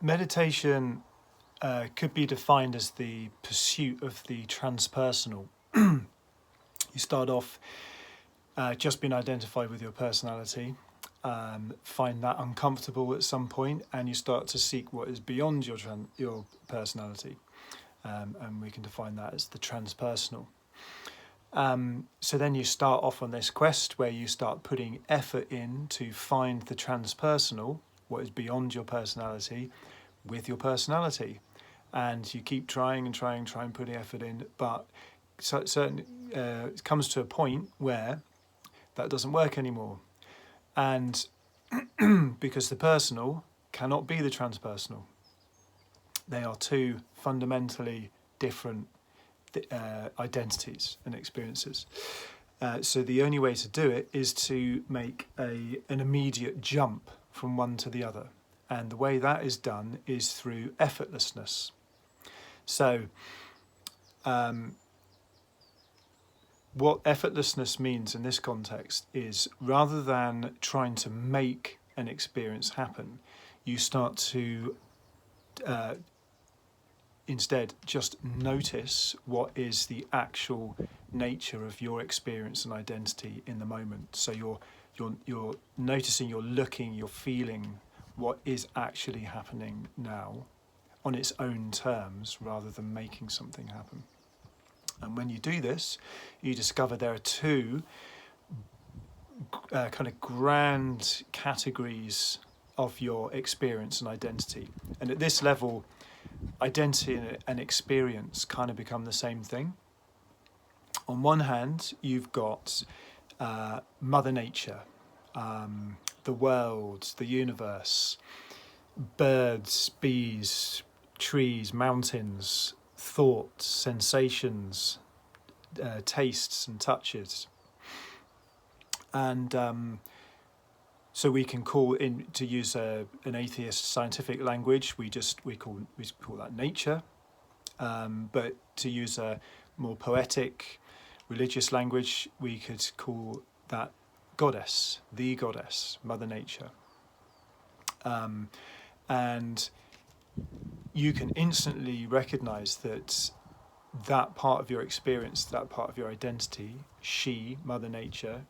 Meditation could be defined as the pursuit of the transpersonal. You start off just being identified with your personality, find that uncomfortable at some point, and you start to seek what is beyond your personality, and we can define that as the transpersonal. So then you start off on this quest where you start putting effort in to find the transpersonal, what is beyond your personality, with your personality, and you keep trying, putting effort in, but it comes to a point where that doesn't work anymore, and because the personal cannot be the transpersonal. They are two fundamentally different identities and experiences. So the only way to do it is to make an immediate jump from one to the other. And the way that is done is through effortlessness. So what effortlessness means in this context is, rather than trying to make an experience happen, you start to instead just notice what is the actual nature of your experience and identity in the moment. So you're noticing, you're looking, you're feeling what is actually happening now on its own terms, rather than making something happen. And when you do this, you discover there are two kind of grand categories of your experience and identity. And at this level, identity and experience kind of become the same thing. On one hand, you've got Mother Nature, the world, the universe, birds, bees, trees, mountains, thoughts, sensations, tastes and touches. And so we can call, in to use an atheist scientific language, we call that nature. But to use a more poetic religious language, we could call that goddess, the goddess, Mother Nature. And you can instantly recognize that part of your experience, that part of your identity, she, Mother Nature,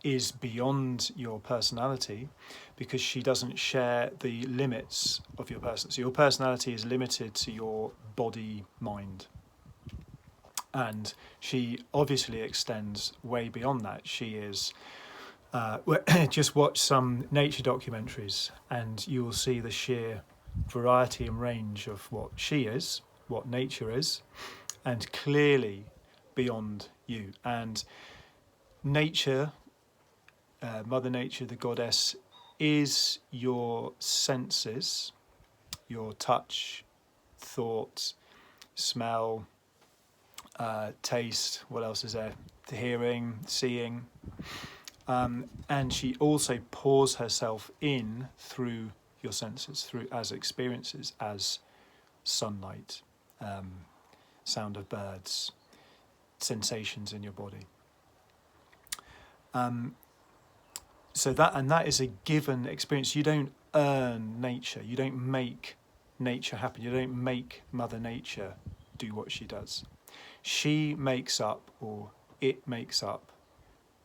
is beyond your personality, because she doesn't share the limits of your person. So your personality is limited to your body, mind. And she obviously extends way beyond that. She is, just watch some nature documentaries and you will see the sheer variety and range of what she is, what nature is, and clearly beyond you. And nature, Mother Nature, the goddess, is your senses, your touch, thought, smell, taste, what else is there? The hearing, seeing. And she also pours herself in through your senses, through as experiences, as sunlight, sound of birds, sensations in your body. So that is a given experience. You don't earn nature. You don't make nature happen. You don't make Mother Nature do what she does. She makes up, or it makes up,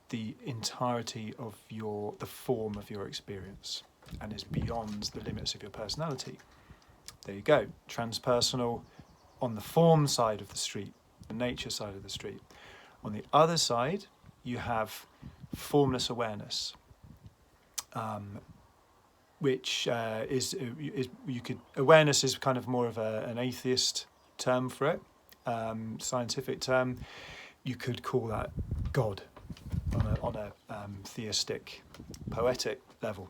the entirety of the form of your experience, and is beyond the limits of your personality. There you go. Transpersonal on the form side of the street, the nature side of the street. On the other side, you have Formless Awareness, which is awareness is kind of more of an atheist term for it. Scientific term, you could call that God on a theistic, poetic level.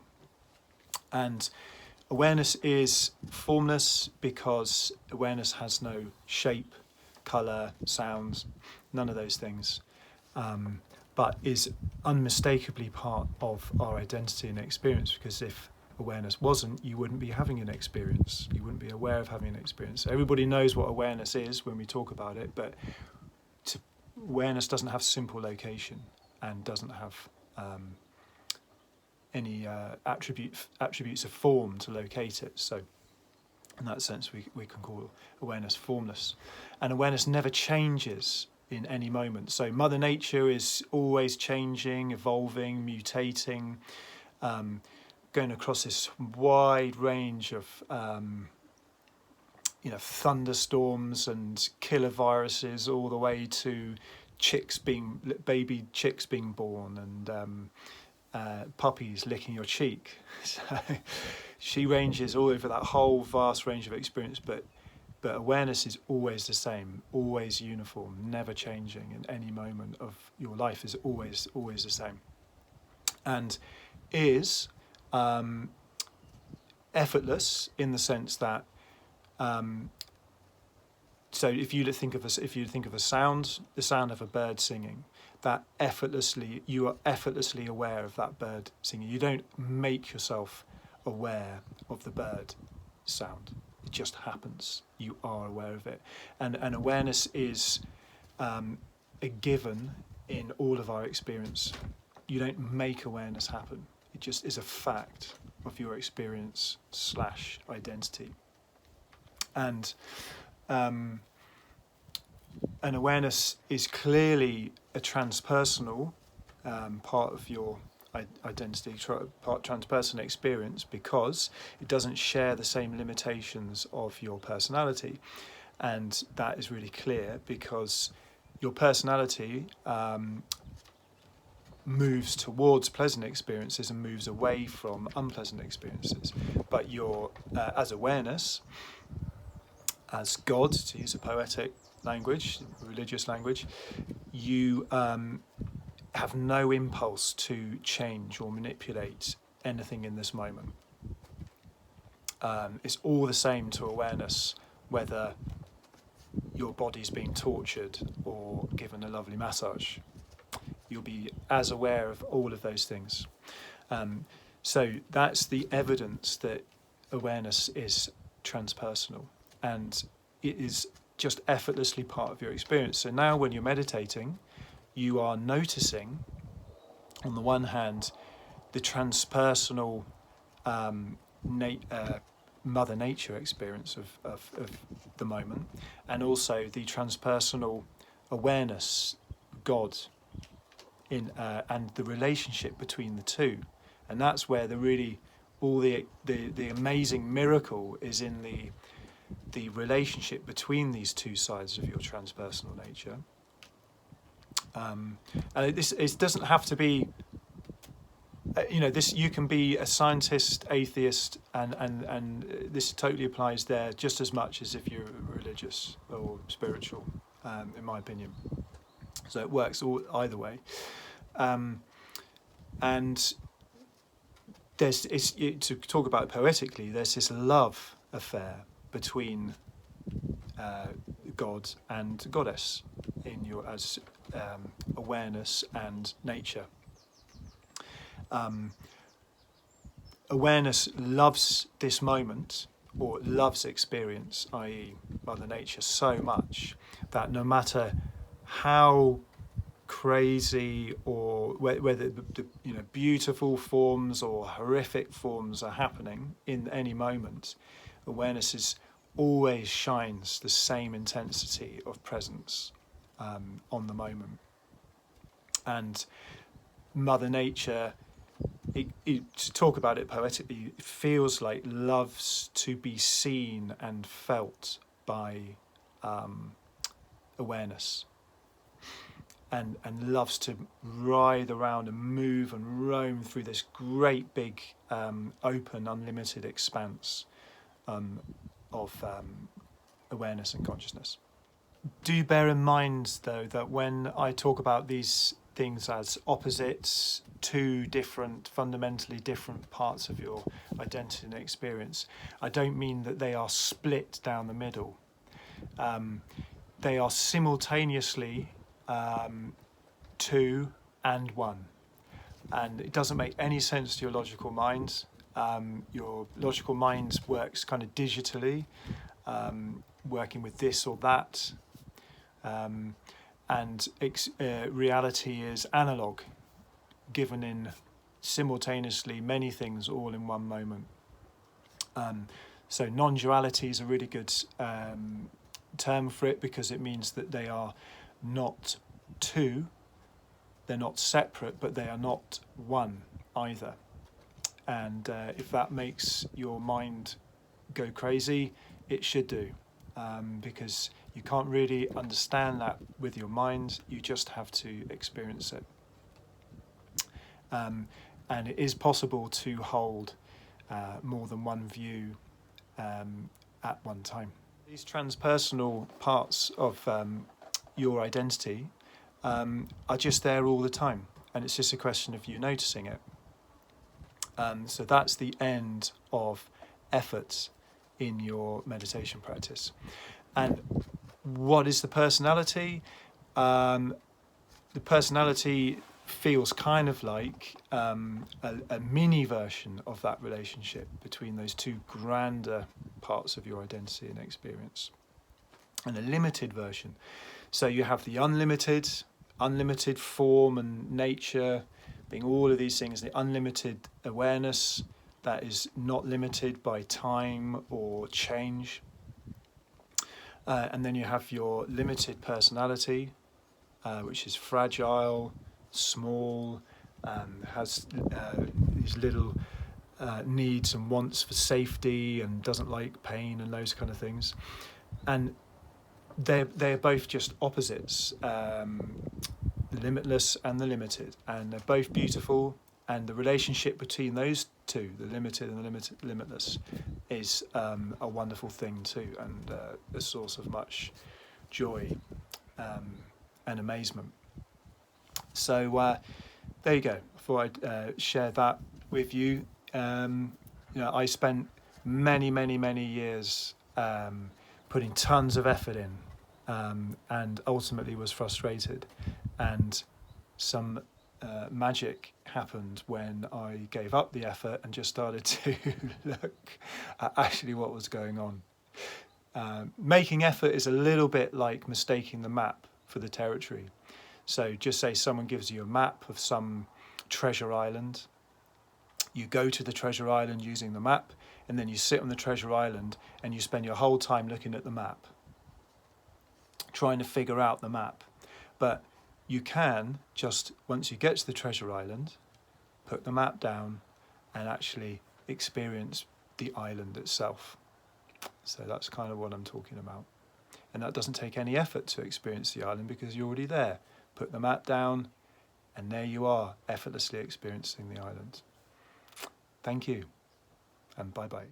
And awareness is formless because awareness has no shape, colour, sounds, none of those things, but is unmistakably part of our identity and experience, because if awareness wasn't, you wouldn't be having an experience. You wouldn't be aware of having an experience. Everybody knows what awareness is when we talk about it, but awareness doesn't have simple location and doesn't have any attributes of form to locate it. So in that sense, we can call awareness formless. And awareness never changes in any moment. So Mother Nature is always changing, evolving, mutating, going across this wide range of thunderstorms and killer viruses, all the way to baby chicks being born, and puppies licking your cheek. So she ranges all over that whole vast range of experience, but awareness is always the same, always uniform, never changing in any moment of your life, is always the same, and is effortless in the sense that so if you think of a sound, the sound of a bird singing, that you are effortlessly aware of that bird singing. You don't make yourself aware of the bird sound. It just happens. You are aware of it. And awareness is a given in all of our experience. You don't make awareness happen. It just is a fact of your experience / identity. And awareness is clearly a transpersonal part of your identity, transpersonal experience, because it doesn't share the same limitations of your personality. And that is really clear because your personality moves towards pleasant experiences and moves away from unpleasant experiences. But your as awareness, as God, to use a poetic language, religious language, you have no impulse to change or manipulate anything in this moment. It's all the same to awareness whether your body's being tortured or given a lovely massage. You'll be as aware of all of those things. So that's the evidence that awareness is transpersonal, and it is just effortlessly part of your experience. So now when you're meditating, you are noticing, on the one hand, the transpersonal Mother Nature experience of the moment, and also the transpersonal awareness, God, and the relationship between the two. And that's where the amazing miracle is, in the relationship between these two sides of your transpersonal nature. And it doesn't have to be, you can be a scientist, atheist, and this totally applies there just as much as if you're religious or spiritual, in my opinion. So it works either way. And to talk about it poetically, there's this love affair between God and Goddess in your as awareness and nature. Awareness loves this moment, or loves experience, i.e. Mother Nature, so much that no matter how crazy or whether the beautiful forms or horrific forms are happening in any moment, awareness always shines the same intensity of presence on the moment. And Mother Nature, to talk about it poetically, it feels like loves to be seen and felt by awareness, and loves to writhe around and move and roam through this great big open unlimited expanse of awareness and consciousness. Do bear in mind, though, that when I talk about these things as opposites, two fundamentally different parts of your identity and experience, I don't mean that they are split down the middle. They are simultaneously two and one. And it doesn't make any sense to your logical mind. Your logical mind works kind of digitally, working with this or that. And reality is analog, given in simultaneously many things all in one moment. So non-duality is a really good term for it, because it means that they are not two, they're not separate, but they are not one either. And if that makes your mind go crazy, it should do, because you can't really understand that with your mind, you just have to experience it. And it is possible to hold more than one view at one time. These transpersonal parts of your identity are just there all the time, and it's just a question of you noticing it. So that's the end of effort in your meditation practice. And what is the personality? The personality feels kind of like a mini version of that relationship between those two grander parts of your identity and experience, and a limited version. So you have the unlimited form and nature, being all of these things, the unlimited awareness that is not limited by time or change. And then you have your limited personality, which is fragile, small, has these little needs and wants for safety, and doesn't like pain and those kind of things. And they're both just opposites, the limitless and the limited, and they're both beautiful. And the relationship between those two, the limited and the limitless, is a wonderful thing too, and a source of much joy and amazement. So there you go. I thought I'd share that with you. I spent many years putting tons of effort in, and ultimately was frustrated. And some magic happened when I gave up the effort and just started to look at actually what was going on. Making effort is a little bit like mistaking the map for the territory. So just say someone gives you a map of some treasure island. You go to the treasure island using the map, and then you sit on the treasure island and you spend your whole time looking at the map, trying to figure out the map. But you can just, once you get to the treasure island, put the map down and actually experience the island itself. So that's kind of what I'm talking about. And that doesn't take any effort to experience the island, because you're already there. Put the map down, and there you are, effortlessly experiencing the island. Thank you, and bye-bye.